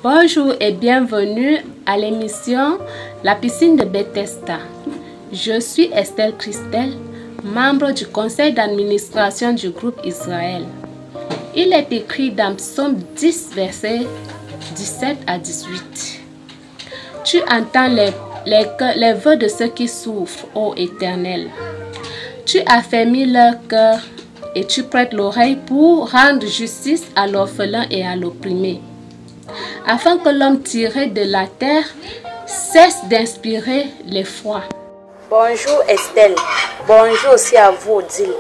Bonjour et bienvenue à l'émission La piscine de Bethesda. Je suis Estelle Christelle, membre du conseil d'administration du groupe Israël. Il est écrit dans Psaume 10, versets 17 à 18. Tu entends les vœux de ceux qui souffrent, ô Éternel. Tu affermis leur cœur et tu prêtes l'oreille pour rendre justice à l'orphelin et à l'opprimé, afin que l'homme tiré de la terre cesse d'inspirer l'effroi. Bonjour Estelle, bonjour aussi à vous Odile.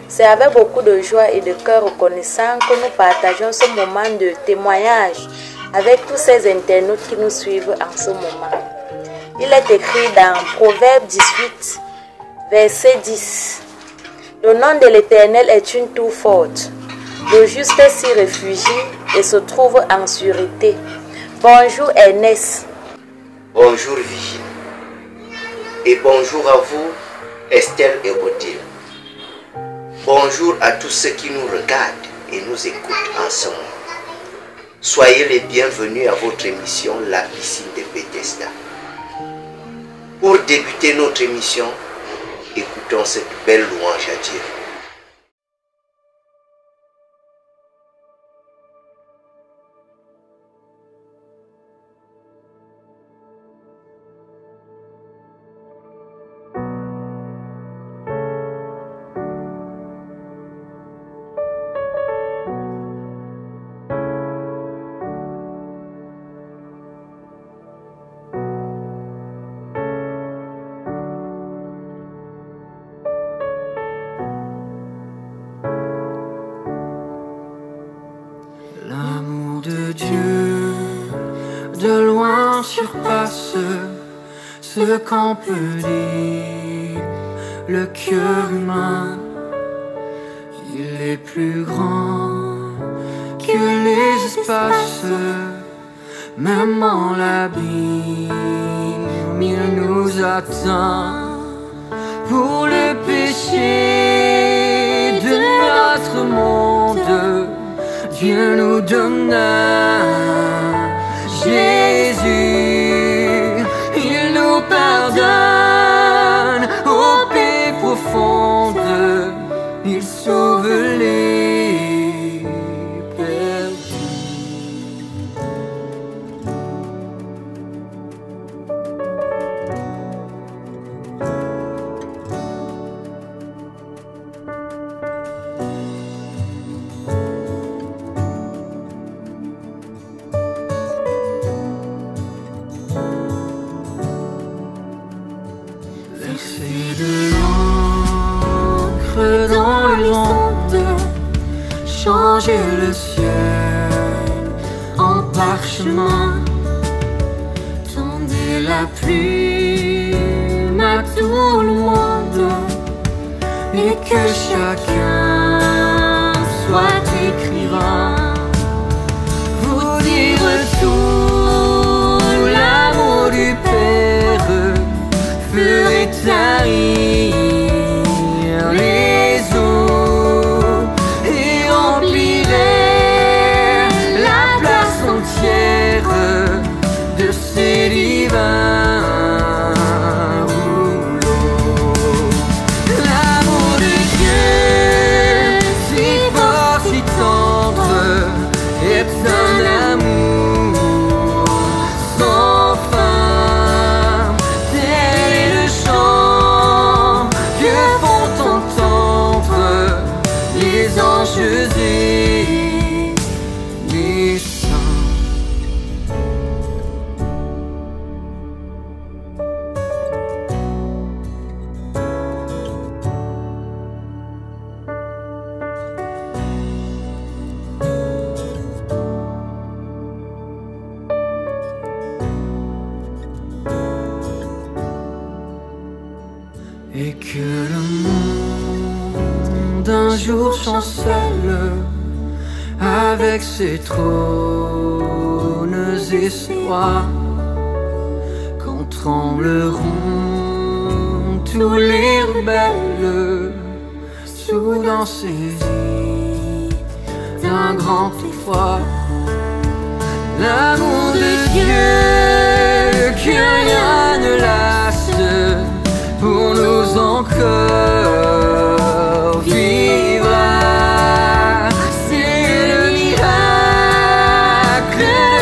C'est avec beaucoup de joie et de cœur reconnaissant que nous partageons ce moment de témoignage avec tous ces internautes qui nous suivent en ce moment. Il est écrit dans Proverbe 18, verset 10. Le nom de l'Éternel est une tour forte. Le juste s'y réfugie et se trouve en sûreté. Bonjour Ernest. Bonjour Virginie. Et bonjour à vous Estelle et Odile. Bonjour à tous ceux qui nous regardent et nous écoutent en ce moment. Soyez les bienvenus à votre émission La piscine de Bethesda. Pour débuter notre émission, écoutons cette belle louange à Dieu. L'amour de Dieu, de loin surpasse ce qu'on peut dire. Le cœur humain, il est plus grand que les espaces. Même en l'abîme, il nous attend pour le péché de notre monde. Dieu nous donna Jésus, il nous pardonne aux paix profondes, il sauve les perdus. Verser de l'encre dans les ondes, changer le ciel en parchemin, tendez la plume à tout le monde, et que chacun soit écrivain. Vous dire tout l'amour du Père ferait tarir les eaux et remplirait la place entière de ces divins rouleaux. L'amour de Dieu, si fort, si tendre, est un amour sans fin. Tel est le chant que font entendre les anges et les saints. Et que le monde un jour chancelle avec ses trônes et ses rois, quand trembleront tous les rebelles, soudain saisis d'un grand effroi. l'amour de Dieu, que rien ne lasse pour nous encore vivre. C'est le miracle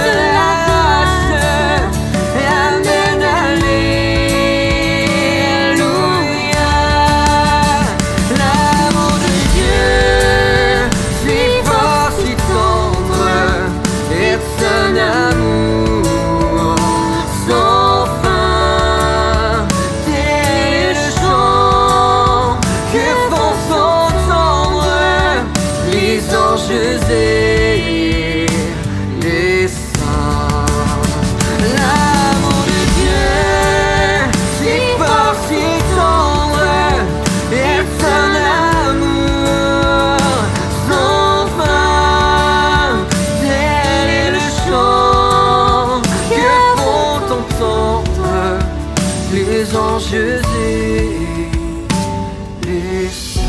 de la grâce. Amen, alléluia. L'amour de Dieu, si fort, si tendre, est un amour sans fin. Tel est le chant que font entendre les anges et les saints. L'amour de Dieu, si fort, si tendre, est un amour sans fin. Tel est le chant que font entendre les anges et les saints.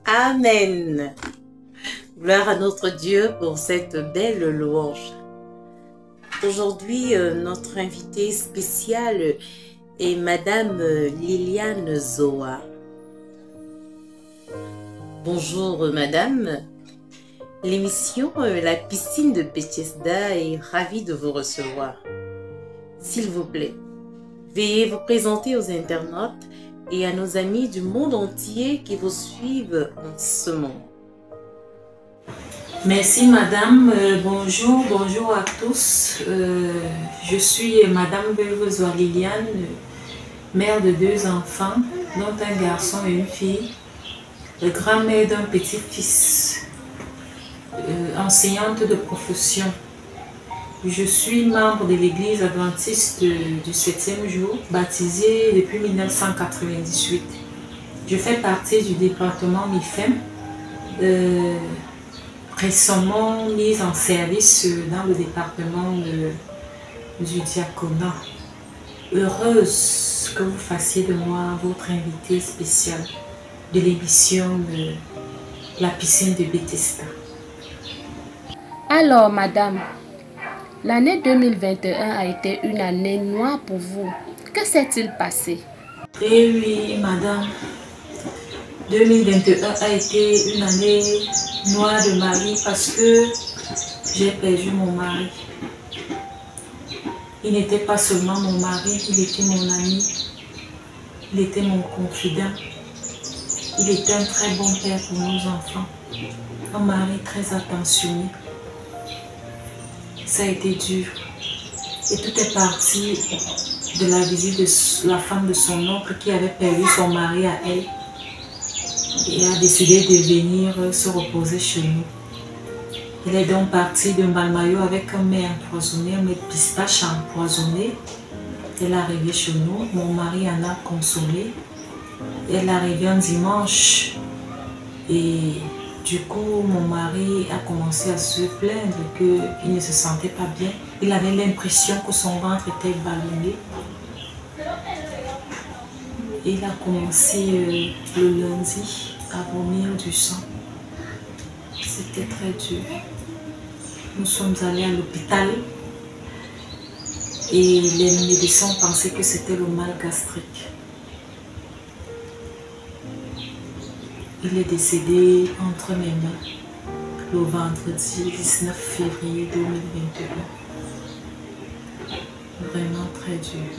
Amen. Gloire à notre Dieu pour cette belle louange. Aujourd'hui, notre invitée spéciale est Madame Liliane Zoa. Bonjour Madame. L'émission La piscine de Bethesda est ravie de vous recevoir. S'il vous plaît, veuillez vous présenter aux internautes et à nos amis du monde entier qui vous suivent en ce moment. Merci madame, bonjour à tous. Je suis madame Belvozoa Liliane, mère de 2 enfants, dont un garçon et une fille, grand-mère d'un petit-fils, enseignante de profession. Je suis membre de l'église adventiste du 7e jour, baptisée depuis 1998. Je fais partie du département MIFEM, récemment mise en service dans le département du diaconat. Heureuse que vous fassiez de moi votre invité spécial de l'émission de La piscine de Bethesda. Alors, madame, l'année 2021 a été une année noire pour vous. Que s'est-il passé? Eh oui, madame. 2021 a été une année noire de ma vie parce que j'ai perdu mon mari. Il n'était pas seulement mon mari, il était mon ami, il était mon confident. Il était un très bon père pour nos enfants, un mari très attentionné. Ça a été dur. Et tout est parti de la visite de la femme de son oncle qui avait perdu son mari à elle et a décidé de venir se reposer chez nous. Elle est donc partie de Malmayo avec un mets empoisonné, un mets de pistache empoisonné. Elle est arrivée chez nous, mon mari en a consolé. Elle est arrivée un dimanche et du coup mon mari a commencé à se plaindre qu'il ne se sentait pas bien. Il avait l'impression que son ventre était ballonné. Il a commencé le lundi à vomir du sang. C'était très dur. Nous sommes allés à l'hôpital et les médecins pensaient que c'était le mal gastrique. Il est décédé entre mes mains le vendredi 19 février 2021. Vraiment très dur.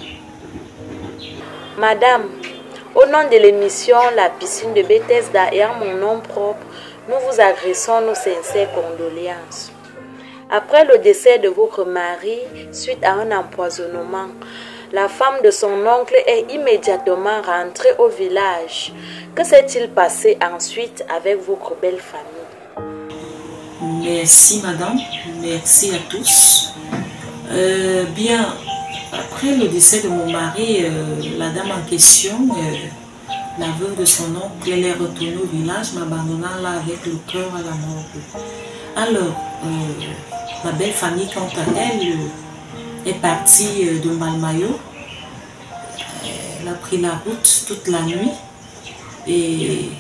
Madame, au nom de l'émission La piscine de Bethesda et en mon nom propre, nous vous adressons nos sincères condoléances. Après le décès de votre mari suite à un empoisonnement, la femme de son oncle est immédiatement rentrée au village. Que s'est-il passé ensuite avec votre belle famille? Merci madame, merci à tous. Bien, après le décès de mon mari, la dame en question, la veuve de son oncle, elle est retournée au village, m'abandonnant là avec le cœur à la morgue. Alors, ma belle famille, quant à elle, est partie de Malmayo. Elle a pris la route toute la nuit et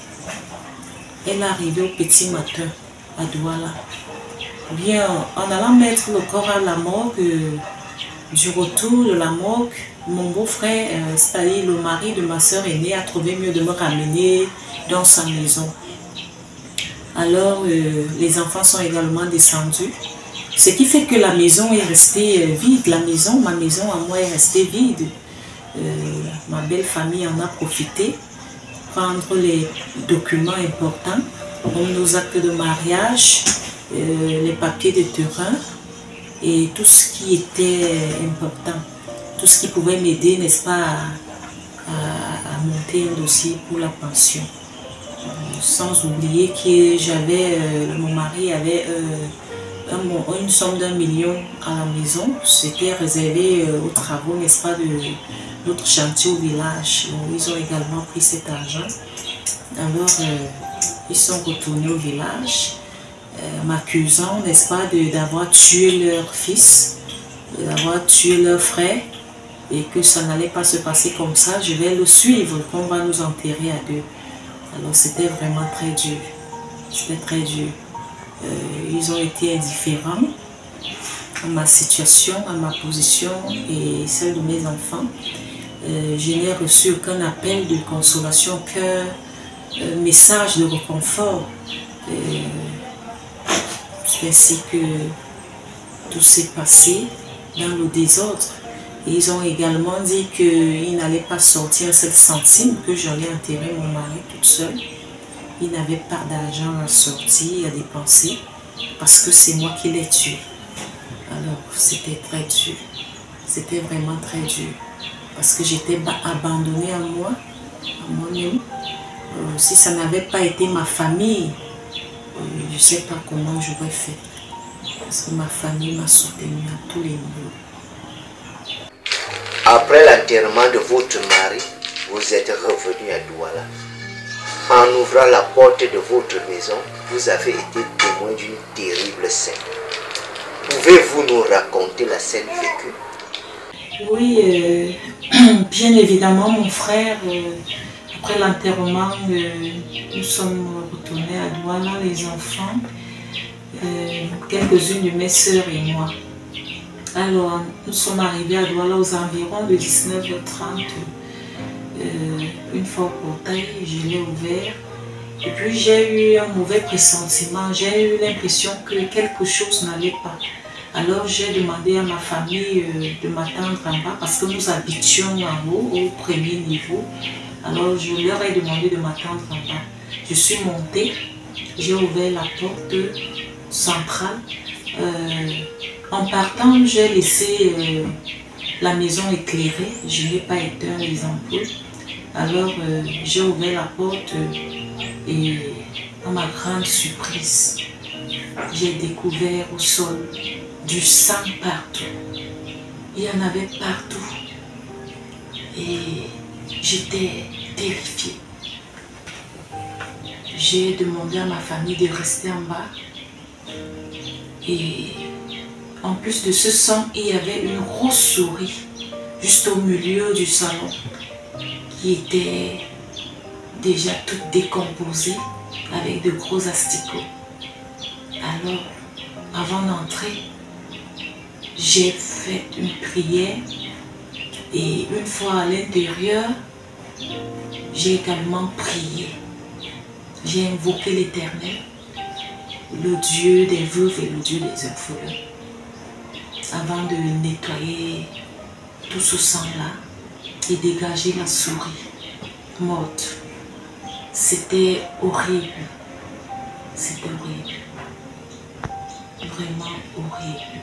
elle est arrivée au petit matin à Douala. Bien, en allant mettre le corps à la morgue, du retour de la morgue, mon beau-frère, c'est-à-dire le mari de ma soeur aînée, a trouvé mieux de me ramener dans sa maison. Alors, les enfants sont également descendus. Ce qui fait que la maison est restée vide. Ma maison à moi est restée vide. Ma belle famille en a profité, prendre les documents importants, comme nos actes de mariage, les papiers de terrain et tout ce qui était important, tout ce qui pouvait m'aider, n'est-ce pas, à monter un dossier pour la pension. Sans oublier que mon mari avait une somme d'1 million à la maison. C'était réservé aux travaux, n'est-ce pas, de notre chantier au village. Donc, ils ont également pris cet argent. Alors, ils sont retournés au village, m'accusant, n'est-ce pas, d'avoir tué leur fils, d'avoir tué leur frère, et que ça n'allait pas se passer comme ça. Je vais le suivre, qu'on va nous enterrer à deux. Alors, c'était vraiment très dur. C'était très dur. Ils ont été indifférents à ma situation, à ma position et celle de mes enfants. Je n'ai reçu aucun appel de consolation, qu'un message de réconfort. C'est ainsi que tout s'est passé dans le désordre. Et ils ont également dit qu'ils n'allaient pas sortir un seul centime, que j'allais enterrer mon mari toute seule. Ils n'avaient pas d'argent à sortir, à dépenser, parce que c'est moi qui l'ai tué. Alors, c'était très dur. C'était vraiment très dur. Parce que j'étais abandonnée à moi-même. Si ça n'avait pas été ma famille, je ne sais pas comment j'aurais fait. Parce que ma famille m'a soutenue à tous les niveaux. Après l'enterrement de votre mari, vous êtes revenu à Douala. En ouvrant la porte de votre maison, vous avez été témoin d'une terrible scène. Pouvez-vous nous raconter la scène vécue? Oui, bien évidemment, mon frère, après l'enterrement, nous sommes retournés à Douala, les enfants, quelques-unes de mes sœurs et moi. Alors, nous sommes arrivés à Douala aux environs de 19h30. Une fois au portail, je l'ai ouvert. Et puis j'ai eu un mauvais pressentiment. J'ai eu l'impression que quelque chose n'allait pas. Alors j'ai demandé à ma famille de m'attendre en bas parce que nous habitions en haut, au premier niveau. Alors je leur ai demandé de m'attendre en bas. Je suis montée, j'ai ouvert la porte centrale. En partant, j'ai laissé la maison éclairée. Je n'ai pas éteint les ampoules. Alors j'ai ouvert la porte et à ma grande surprise, j'ai découvert au sol du sang partout. Il y en avait partout. Et j'étais terrifiée. J'ai demandé à ma famille de rester en bas. Et en plus de ce sang, il y avait une grosse souris juste au milieu du salon qui était déjà toute décomposée avec de gros asticots. Alors, avant d'entrer, j'ai fait une prière et une fois à l'intérieur, j'ai également prié. J'ai invoqué l'Éternel, le Dieu des veuves et le Dieu des orphelins, avant de nettoyer tout ce sang-là et dégager la souris morte. C'était horrible. C'était horrible. Vraiment horrible.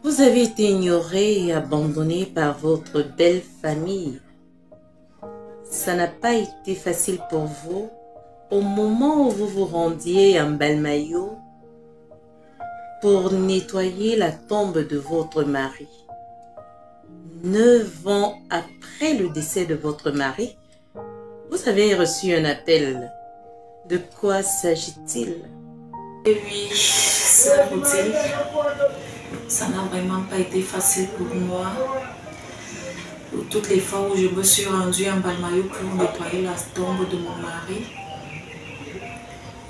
Vous avez été ignoré et abandonné par votre belle famille. Ça n'a pas été facile pour vous au moment où vous vous rendiez en Balmayo pour nettoyer la tombe de votre mari. 9 ans après, après le décès de votre mari, vous avez reçu un appel. De quoi s'agit-il? Oui, sœur Odile, ça n'a vraiment pas été facile pour moi. Toutes les fois où je me suis rendue en Balmayo pour nettoyer la tombe de mon mari,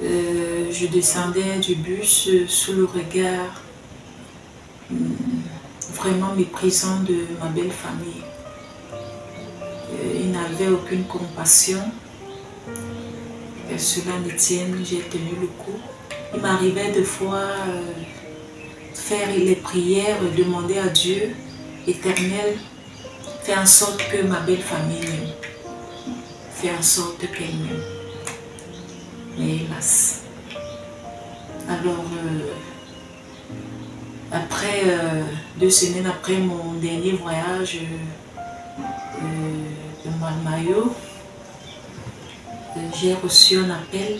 je descendais du bus sous le regard vraiment méprisant de ma belle famille. Il n'avait aucune compassion. Que cela ne tienne, j'ai tenu le coup. Il m'arrivait de fois faire les prières, demander à Dieu éternel, fais en sorte que ma belle famille m'aime. Fais en sorte qu'elle m'aime. Mais hélas. Alors, après 2 semaines après mon dernier voyage de Balmayo, j'ai reçu un appel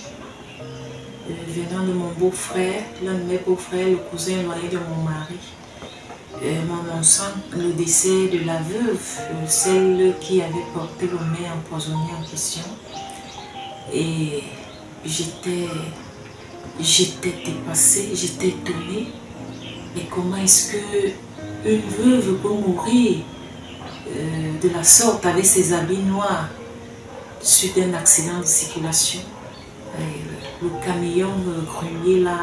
venant de mon beau-frère, l'un de mes beaux-frères, le cousin éloigné de mon mari, m'annonçant le décès de la veuve, celle qui avait porté le mets empoisonné en question. Et j'étais dépassée, j'étais étonnée. Mais comment est-ce qu'une veuve peut mourir de la sorte avec ses habits noirs suite à un accident de circulation? Le camion grenier l'a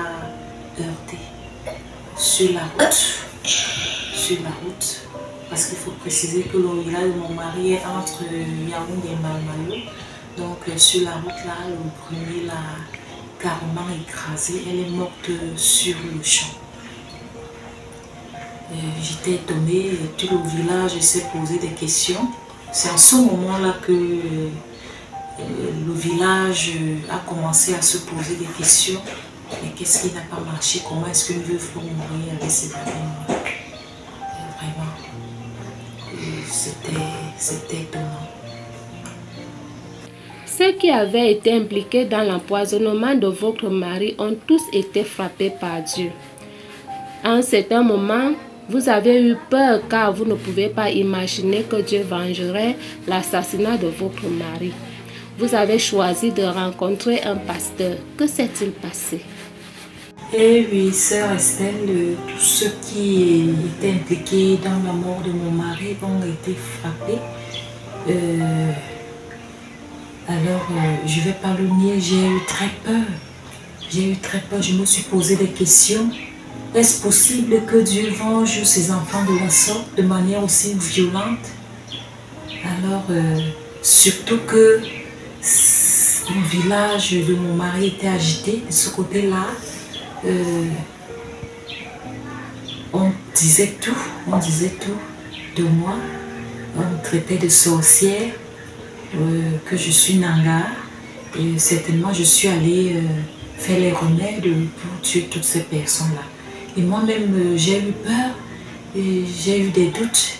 heurté sur la route. Parce qu'il faut préciser que le village de mon mari est entre Yaoundé et Balmayo. Donc sur la route là, le grenier l'a carrément écrasée. Elle est morte sur le champ. J'étais étonnée, tout le village s'est posé des questions. C'est en ce moment-là que le village a commencé à se poser des questions. Mais qu'est-ce qui n'a pas marché? Comment est-ce qu'une veuve peut mourir avec ses habits? Vraiment, c'était étonnant. Ceux qui avaient été impliqués dans l'empoisonnement de votre mari ont tous été frappés par Dieu. À un certain moment, vous avez eu peur car vous ne pouvez pas imaginer que Dieu vengerait l'assassinat de votre mari. Vous avez choisi de rencontrer un pasteur. Que s'est-il passé? Eh oui, sœur Estelle, tous ceux qui étaient impliqués dans la mort de mon mari ont été frappés. Alors, je ne vais pas le nier, j'ai eu très peur. J'ai eu très peur, je me suis posé des questions. Est-ce possible que Dieu venge ses enfants de la sorte, de manière aussi violente? Alors, surtout que le village de mon mari était agité, de ce côté-là, on disait tout de moi. On me traitait de sorcière, que je suis nanga, et certainement je suis allée faire les remèdes pour tuer toutes ces personnes-là. Et moi-même, j'ai eu peur, et j'ai eu des doutes.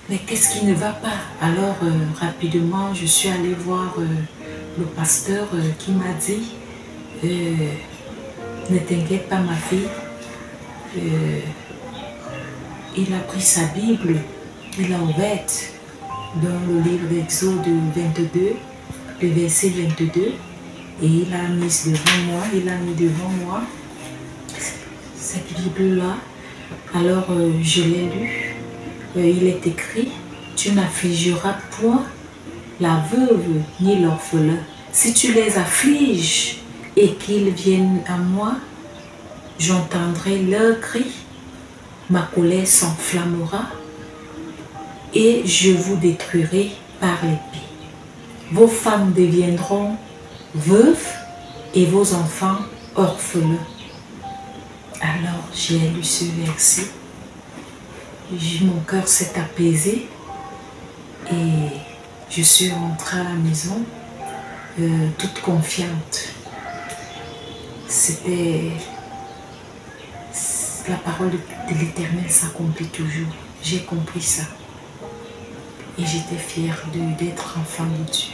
Mais qu'est-ce qui ne va pas? Alors, rapidement, je suis allée voir le pasteur qui m'a dit ne t'inquiète pas ma fille. Il a pris sa Bible, il l'a ouverte dans le livre d'Exode 22, le verset 22, et il a mis devant moi cette Bible-là. Alors je l'ai lu. Il est écrit, tu n'affligeras point la veuve ni l'orphelin. Si tu les affliges et qu'ils viennent à moi, j'entendrai leurs cris, ma colère s'enflammera et je vous détruirai par l'épée. Vos femmes deviendront veuves et vos enfants orphelins. Alors j'ai lu ce verset, mon cœur s'est apaisé et je suis rentrée à la maison toute confiante. C'était la parole de l'Éternel s'accomplit toujours. J'ai compris ça et j'étais fière d'être enfant de Dieu.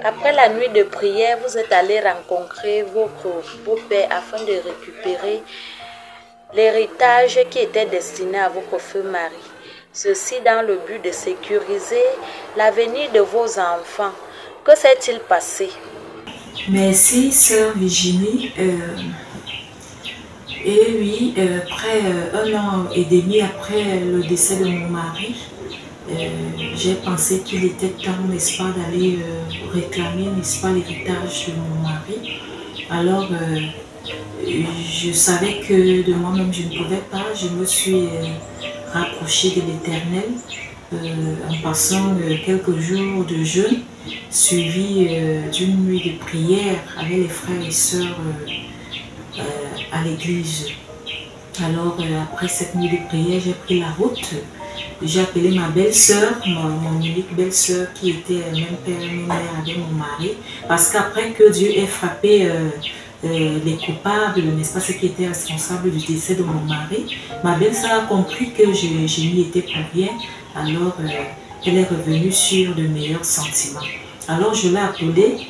Après la nuit de prière, vous êtes allé rencontrer votre beau-père afin de récupérer l'héritage qui était destiné à votre feu mari. Ceci dans le but de sécuriser l'avenir de vos enfants. Que s'est-il passé? Merci, sœur Virginie. Et oui, après 1 an et demi après le décès de mon mari, j'ai pensé qu'il était temps, n'est-ce pas, d'aller réclamer, n'est-ce pas, l'héritage de mon mari. Alors, je savais que de moi-même, je ne pouvais pas. Je me suis rapprochée de l'Éternel en passant quelques jours de jeûne, suivi d'une nuit de prière avec les frères et sœurs à l'église. Alors, après cette nuit de prière, j'ai pris la route. J'ai appelé ma belle-sœur, mon unique belle-sœur qui était même père et mère avec mon mari. Parce qu'après que Dieu ait frappé les coupables, n'est-ce pas, ceux qui étaient responsables du décès de mon mari, ma belle-sœur a compris que je n'y étais pour rien. Alors, elle est revenue sur de meilleurs sentiments. Alors, je l'ai appelée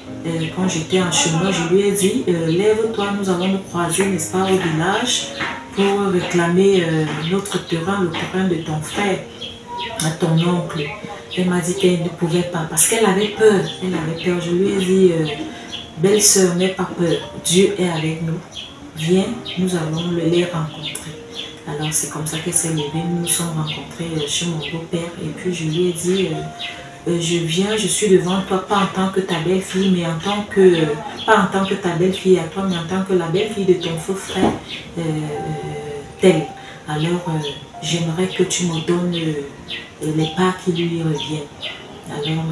quand j'étais en chemin. Je lui ai dit, lève-toi, nous allons nous croiser, n'est-ce pas, au village pour réclamer notre terrain, le terrain de ton frère, à ton oncle. Elle m'a dit qu'elle ne pouvait pas parce qu'elle avait peur. Elle avait peur. Je lui ai dit, belle-sœur, n'aie pas peur. Dieu est avec nous. Viens, nous allons les rencontrer. Alors c'est comme ça qu'elle s'est levée. Nous nous sommes rencontrés chez mon beau-père. Et puis je lui ai dit, je viens, je suis devant toi, pas en tant que ta belle-fille, mais en tant que, pas en tant que ta belle-fille à toi, mais en tant que la belle-fille de ton faux frère, tel. Alors, j'aimerais que tu me donnes les parts qui lui reviennent. Alors,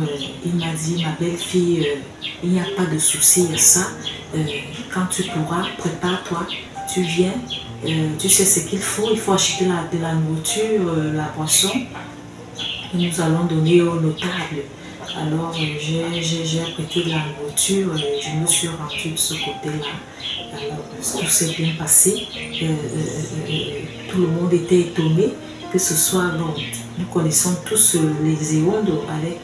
il m'a dit, ma belle-fille, il n'y a pas de souci à ça. Quand tu pourras, prépare-toi, tu viens, tu sais ce qu'il faut acheter de la nourriture, la boisson. Nous allons donner aux notables. Alors j'ai apprêté de la nourriture, je me suis rendue de ce côté-là. Alors tout s'est bien passé. Tout le monde était étonné que ce soit bon. Nous connaissons tous les éondes avec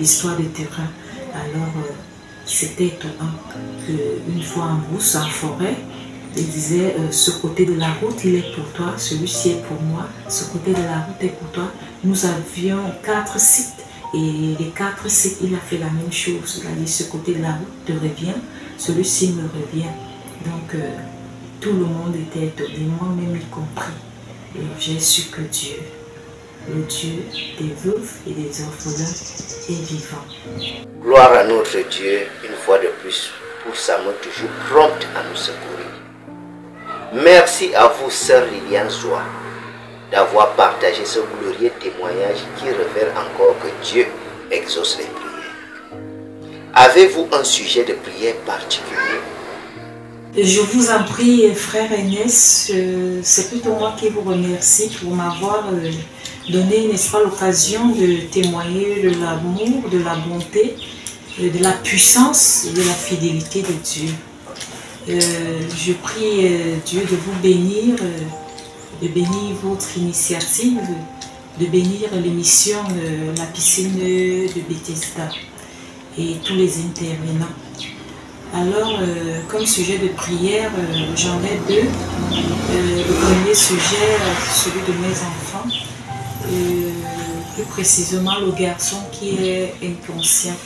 l'histoire des terrains. Alors c'était étonnant qu'une fois en brousse, en forêt, il disait, ce côté de la route, il est pour toi, celui-ci est pour moi, ce côté de la route est pour toi. Nous avions 4 sites et les 4 sites, il a fait la même chose. Il a dit, ce côté de la route te revient, celui-ci me revient. Donc, tout le monde était étonné, moi-même y compris. Et j'ai su que Dieu, le Dieu des veuves et des orphelins, est vivant. Gloire à notre Dieu, une fois de plus, pour sa main toujours prompte à nous secourir. Merci à vous, sœur Liliane Zoua, d'avoir partagé ce glorieux témoignage qui révèle encore que Dieu exauce les prières. Avez-vous un sujet de prière particulier? Je vous en prie, frère Enes, c'est plutôt moi qui vous remercie pour m'avoir donné, n'est-ce pas, l'occasion de témoigner de l'amour, de la bonté, de la puissance et de la fidélité de Dieu. Je prie Dieu de vous bénir, de bénir votre initiative, de bénir l'émission La piscine de Bethesda et tous les intervenants. Alors, comme sujet de prière, j'en ai 2. Le premier sujet, celui de mes enfants, plus précisément le garçon qui est inconscient.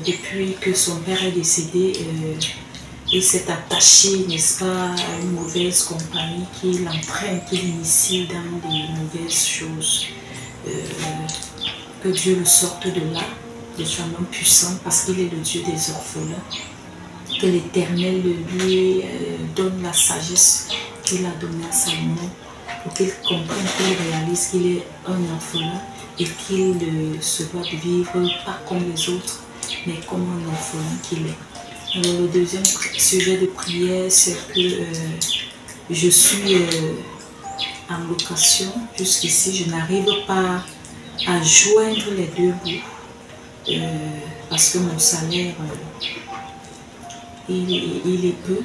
Depuis que son père est décédé, il s'est attaché, n'est-ce pas, à une mauvaise compagnie qui l'entraîne, qui l'initie dans des mauvaises choses. Que Dieu le sorte de là, de son homme puissant, parce qu'il est le Dieu des orphelins. Que l'Éternel lui donne la sagesse qu'il a donnée à sa maman, pour qu'il comprenne, qu'il réalise qu'il est un orphelin et qu'il se doit de vivre pas comme les autres, mais comme un orphelin qu'il est. Alors, le deuxième sujet de prière, c'est que je suis en location. Jusqu'ici, je n'arrive pas à joindre les 2 bouts parce que mon salaire, il est peu.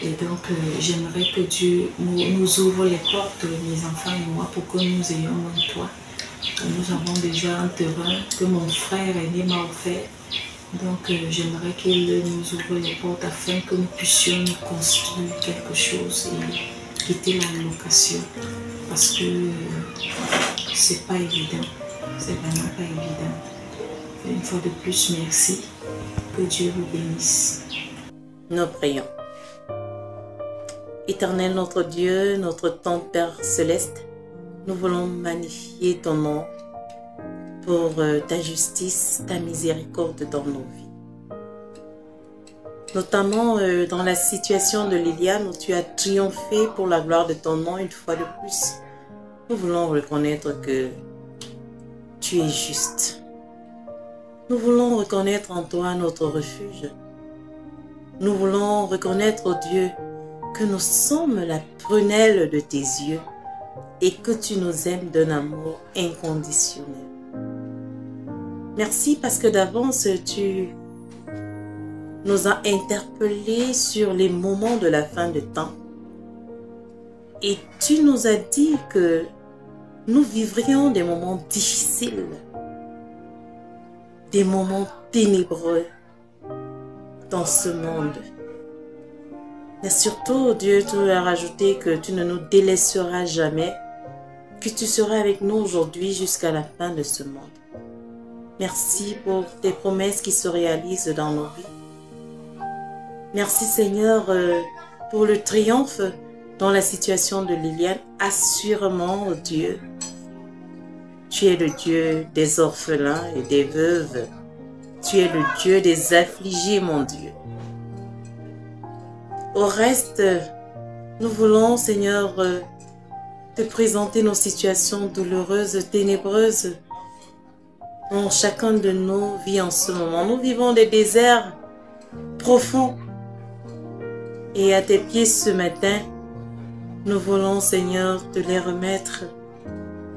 Et donc, j'aimerais que Dieu nous ouvre les portes, mes enfants et moi, pour que nous ayons un toit. Nous avons déjà un terrain que mon frère aîné m'a offert. Donc, j'aimerais qu'il nous ouvre les portes afin que nous puissions nous construire quelque chose et quitter la location parce que c'est pas évident. C'est vraiment pas évident. Et une fois de plus, merci. Que Dieu vous bénisse. Nous prions. Éternel notre Dieu, notre tendre Père céleste, nous voulons magnifier ton nom pour ta justice, ta miséricorde dans nos vies. Notamment dans la situation de Liliane où tu as triomphé pour la gloire de ton nom une fois de plus. Nous voulons reconnaître que tu es juste. Nous voulons reconnaître en toi notre refuge. Nous voulons reconnaître, oh Dieu, que nous sommes la prunelle de tes yeux et que tu nous aimes d'un amour inconditionnel. Merci parce que d'avance, tu nous as interpellés sur les moments de la fin de temps. Et tu nous as dit que nous vivrions des moments difficiles, des moments ténébreux dans ce monde. Mais surtout, Dieu, tu as rajouté que tu ne nous délaisseras jamais, que tu seras avec nous aujourd'hui jusqu'à la fin de ce monde. Merci pour tes promesses qui se réalisent dans nos vies. Merci Seigneur pour le triomphe dans la situation de Liliane. Assurément, oh Dieu, tu es le Dieu des orphelins et des veuves. Tu es le Dieu des affligés, mon Dieu. Au reste, nous voulons, Seigneur, te présenter nos situations douloureuses, ténébreuses, dont chacun de nous vit en ce moment. Nous vivons des déserts profonds. Et à tes pieds ce matin, nous voulons, Seigneur, te les remettre.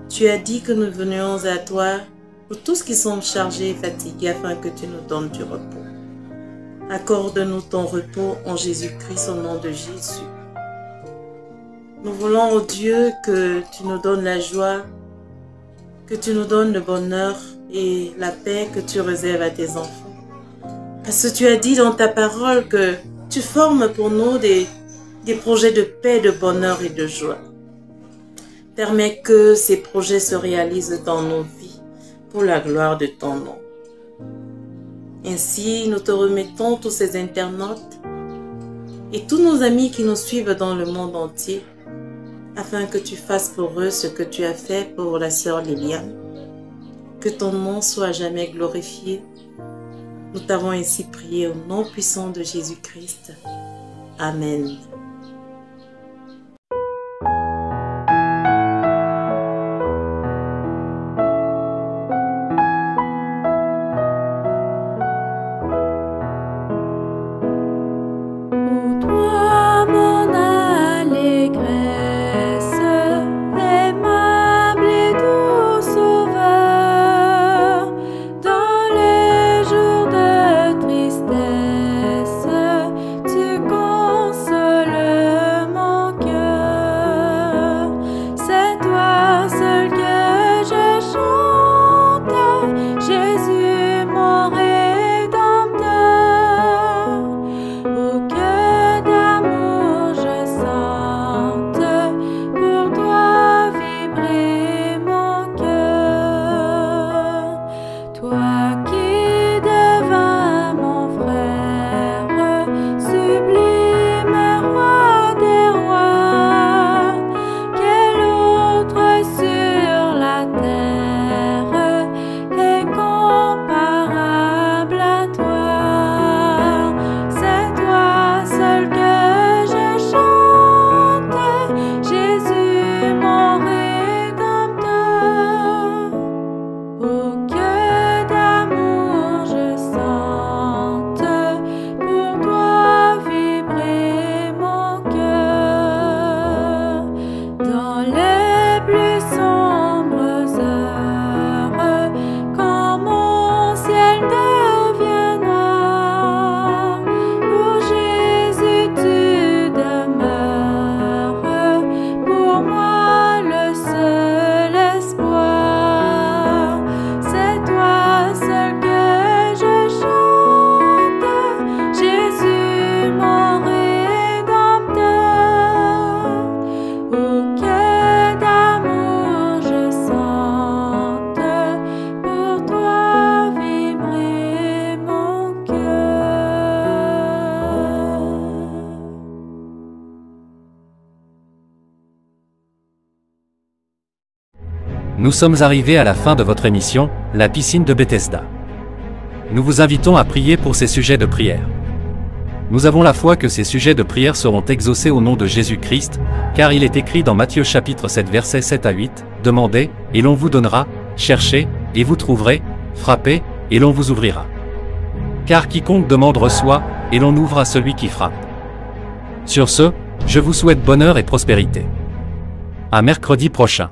Tu as dit que nous venions à toi pour tous qui sont chargés et fatigués afin que tu nous donnes du repos. Accorde-nous ton repos en Jésus-Christ, au nom de Jésus. Nous voulons, oh Dieu, que tu nous donnes la joie, que tu nous donnes le bonheur et la paix que tu réserves à tes enfants. Parce que tu as dit dans ta parole que tu formes pour nous des projets de paix, de bonheur et de joie. Permets que ces projets se réalisent dans nos vies pour la gloire de ton nom. Ainsi, nous te remettons tous ces internautes et tous nos amis qui nous suivent dans le monde entier, afin que tu fasses pour eux ce que tu as fait pour la sœur Liliane. Que ton nom soit jamais glorifié. Nous t'avons ainsi prié au nom puissant de Jésus-Christ. Amen. Tu consoles Nous sommes arrivés à la fin de votre émission, La piscine de Bethesda. Nous vous invitons à prier pour ces sujets de prière. Nous avons la foi que ces sujets de prière seront exaucés au nom de Jésus-Christ, car il est écrit dans Matthieu chapitre 7 versets 7 à 8, « Demandez, et l'on vous donnera, cherchez, et vous trouverez, frappez, et l'on vous ouvrira. Car quiconque demande reçoit, et l'on ouvre à celui qui frappe. » Sur ce, je vous souhaite bonheur et prospérité. À mercredi prochain.